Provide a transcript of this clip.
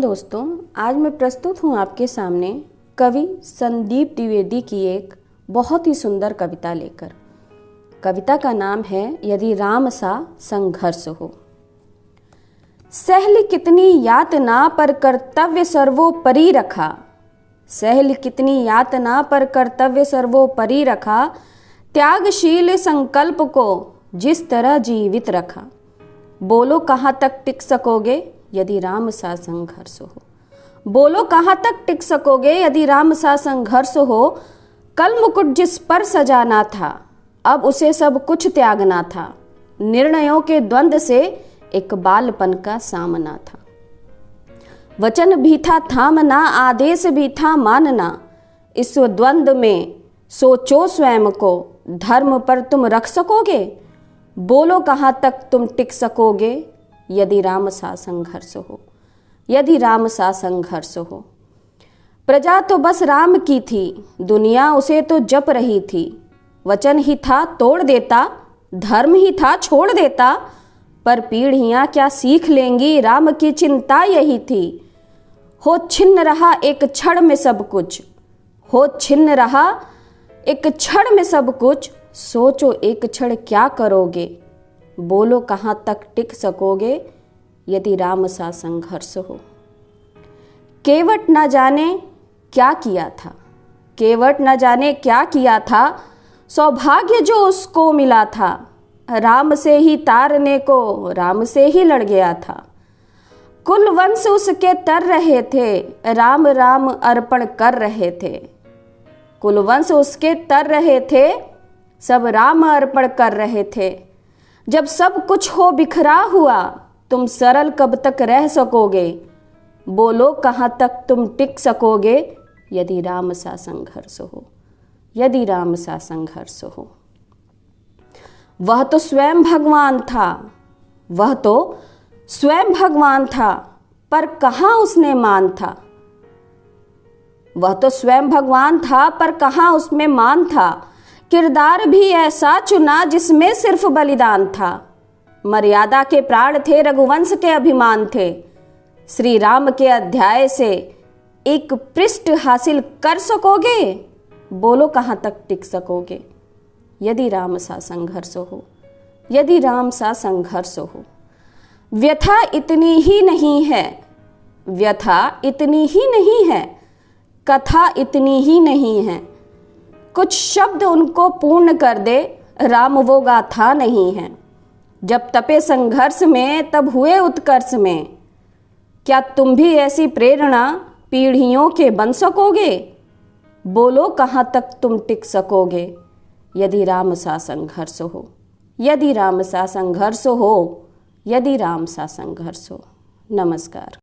दोस्तों, आज मैं प्रस्तुत हूँ आपके सामने कवि संदीप द्विवेदी की एक बहुत ही सुंदर कविता लेकर। कविता का नाम है यदि राम सा संघर्ष हो। सहल कितनी यातना पर कर्तव्य सर्वोपरि रखा, सहल कितनी यातना पर कर्तव्य सर्वोपरि रखा, त्यागशील संकल्प को जिस तरह जीवित रखा। बोलो कहाँ तक टिक सकोगे यदि राम सा संघर्ष हो। बोलो कहाँ तक टिक सकोगे यदि राम सा संघर्ष हो। कल मुकुट जिस पर सजाना था, अब उसे सब कुछ त्यागना था। निर्णयों के द्वंद्व से एक बालपन का सामना था। वचन भी था थामना, आदेश भी था मानना। इस द्वंद्व में सोचो स्वयं को, धर्म पर तुम रख सकोगे। बोलो कहाँ तक तुम टिक सकोगे यदि राम सा संघर्ष हो, यदि राम सा संघर्ष हो। प्रजा तो बस राम की थी, दुनिया उसे तो जप रही थी। वचन ही था तोड़ देता, धर्म ही था छोड़ देता। पर पीढ़ियां क्या सीख लेंगी, राम की चिंता यही थी। हो छिन्न रहा एक क्षण में सब कुछ, हो छिन्न रहा एक क्षण में सब कुछ। सोचो एक क्षण क्या करोगे, बोलो कहाँ तक टिक सकोगे यदि राम सा संघर्ष हो। केवट न जाने क्या किया था, केवट न जाने क्या किया था। सौभाग्य जो उसको मिला था, राम से ही तारने को राम से ही लड़ गया था। कुल वंश उसके तर रहे थे, राम राम अर्पण कर रहे थे। कुल वंश उसके तर रहे थे, सब राम अर्पण कर रहे थे। जब सब कुछ हो बिखरा हुआ, तुम सरल कब तक रह सकोगे। बोलो कहाँ तक तुम टिक सकोगे यदि राम सा संघर्ष हो, यदि राम सा संघर्ष हो। वह तो स्वयं भगवान था, वह तो स्वयं भगवान था, पर कहाँ उसने मान था। वह तो स्वयं भगवान था, पर कहाँ उसमें मान था। किरदार भी ऐसा चुना जिसमें सिर्फ बलिदान था। मर्यादा के प्राण थे, रघुवंश के अभिमान थे। श्री राम के अध्याय से एक पृष्ठ हासिल कर सकोगे। बोलो कहाँ तक टिक सकोगे यदि राम सा संघर्ष हो, यदि राम सा संघर्ष हो। व्यथा इतनी ही नहीं है, व्यथा इतनी ही नहीं है, कथा इतनी ही नहीं है। कुछ शब्द उनको पूर्ण कर दे, राम वो गाथा नहीं है। जब तपे संघर्ष में तब हुए उत्कर्ष में। क्या तुम भी ऐसी प्रेरणा पीढ़ियों के बन सकोगे। बोलो कहाँ तक तुम टिक सकोगे यदि राम सा संघर्ष हो, यदि राम सा संघर्ष हो, यदि राम सा संघर्ष हो। नमस्कार।